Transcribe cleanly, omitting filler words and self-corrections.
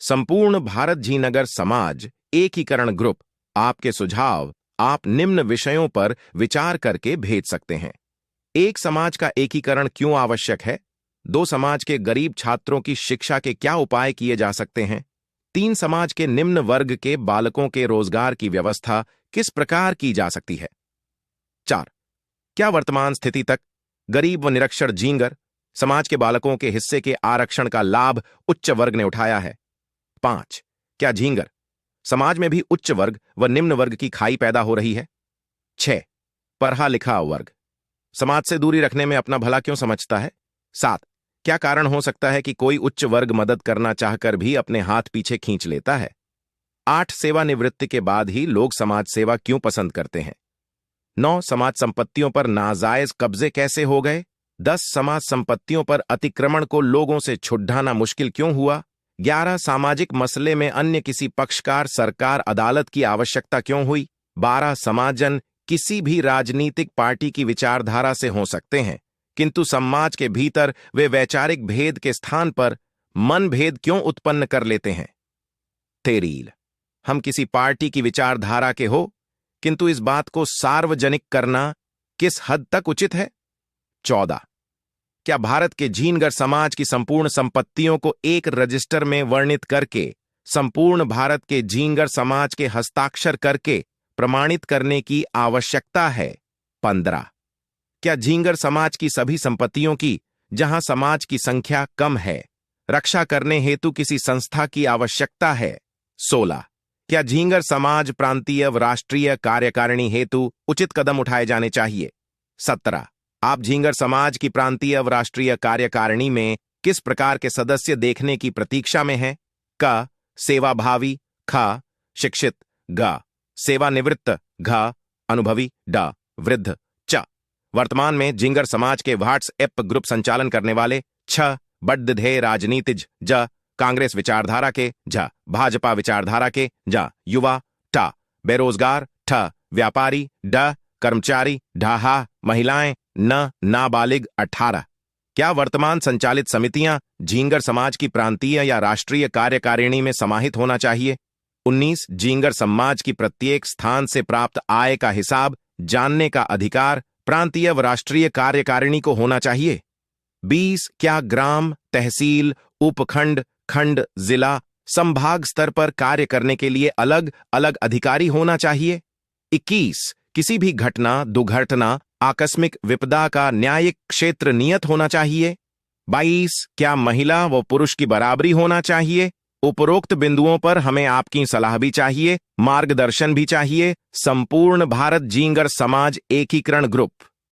संपूर्ण भारत जीनगर समाज एकीकरण ग्रुप आपके सुझाव आप निम्न विषयों पर विचार करके भेज सकते हैं। एक समाज का एकीकरण क्यों आवश्यक है? दो समाज के गरीब छात्रों की शिक्षा के क्या उपाय किए जा सकते हैं? तीन समाज के निम्न वर्ग के बालकों के रोजगार की व्यवस्था किस प्रकार की जा सकती है? 4. क्या वर्तमान स्थिति तक गरीब व निरक्षर जींगर समाज के बालकों के हिस्से के आरक्षण का लाभ उच्च वर्ग ने उठाया है? 5. क्या झींगर समाज में भी उच्च वर्ग व निम्न वर्ग की खाई पैदा हो रही है? 6. पढ़ा लिखा वर्ग समाज से दूरी रखने में अपना भला क्यों समझता है? 7. क्या कारण हो सकता है कि कोई उच्च वर्ग मदद करना चाहकर भी अपने हाथ पीछे खींच लेता है? 8. सेवानिवृत्ति के बाद ही लोग समाज सेवा क्यों पसंद करते हैं? 9. समाज संपत्तियों पर नाजायज कब्जे कैसे हो गए? 10. समाज संपत्तियों पर अतिक्रमण को लोगों से छुड़ाना मुश्किल क्यों हुआ? 11. सामाजिक मसले में अन्य किसी पक्षकार सरकार अदालत की आवश्यकता क्यों हुई? 12. समाजन किसी भी राजनीतिक पार्टी की विचारधारा से हो सकते हैं, किंतु समाज के भीतर वे वैचारिक भेद के स्थान पर मन भेद क्यों उत्पन्न कर लेते हैं? 13. हम किसी पार्टी की विचारधारा के हो, किंतु इस बात को सार्वजनिक करना किस हद तक उचित है? 14. क्या भारत के जीनगर समाज की संपूर्ण संपत्तियों को एक रजिस्टर में वर्णित करके संपूर्ण भारत के जीनगर समाज के हस्ताक्षर करके प्रमाणित करने की आवश्यकता है? 15. क्या जीनगर समाज की सभी संपत्तियों की, जहां समाज की संख्या कम है, रक्षा करने हेतु किसी संस्था की आवश्यकता है? 16. क्या जीनगर समाज प्रांतीय व राष्ट्रीय कार्यकारिणी हेतु उचित कदम उठाए जाने चाहिए? 17. आप जीनगर समाज की प्रांतीय व राष्ट्रीय कार्यकारिणी में किस प्रकार के सदस्य देखने की प्रतीक्षा में हैं? क. सेवाभावी, ख. शिक्षित, ग. सेवानिवृत्त, घ. अनुभवी, ड. वृद्ध, च. वर्तमान में जीनगर समाज के व्हाट्सएप ग्रुप संचालन करने वाले, छ. बद्धधेय राजनीतिज, ज. कांग्रेस विचारधारा के, झ. भाजपा विचारधारा के, ज. युवा, ट. बेरोजगार, ठ. व्यापारी, ड. कर्मचारी, ढ. महिलाएं, न. नाबालिग, 18. क्या वर्तमान संचालित समितियां जीनगर समाज की प्रांतीय या राष्ट्रीय कार्यकारिणी में समाहित होना चाहिए? 19. जीनगर समाज की प्रत्येक स्थान से प्राप्त आय का हिसाब जानने का अधिकार प्रांतीय व राष्ट्रीय कार्यकारिणी को होना चाहिए? 20. क्या ग्राम, तहसील, उपखंड, खंड, जिला, संभाग स्तर पर कार्य करने के लिए अलग अलग अधिकारी होना चाहिए? 21. किसी भी घटना, दुर्घटना, आकस्मिक विपदा का न्यायिक क्षेत्र नियत होना चाहिए? 22. क्या महिला व पुरुष की बराबरी होना चाहिए? उपरोक्त बिंदुओं पर हमें आपकी सलाह भी चाहिए, मार्गदर्शन भी चाहिए। संपूर्ण भारत जीनगर समाज एकीकरण ग्रुप।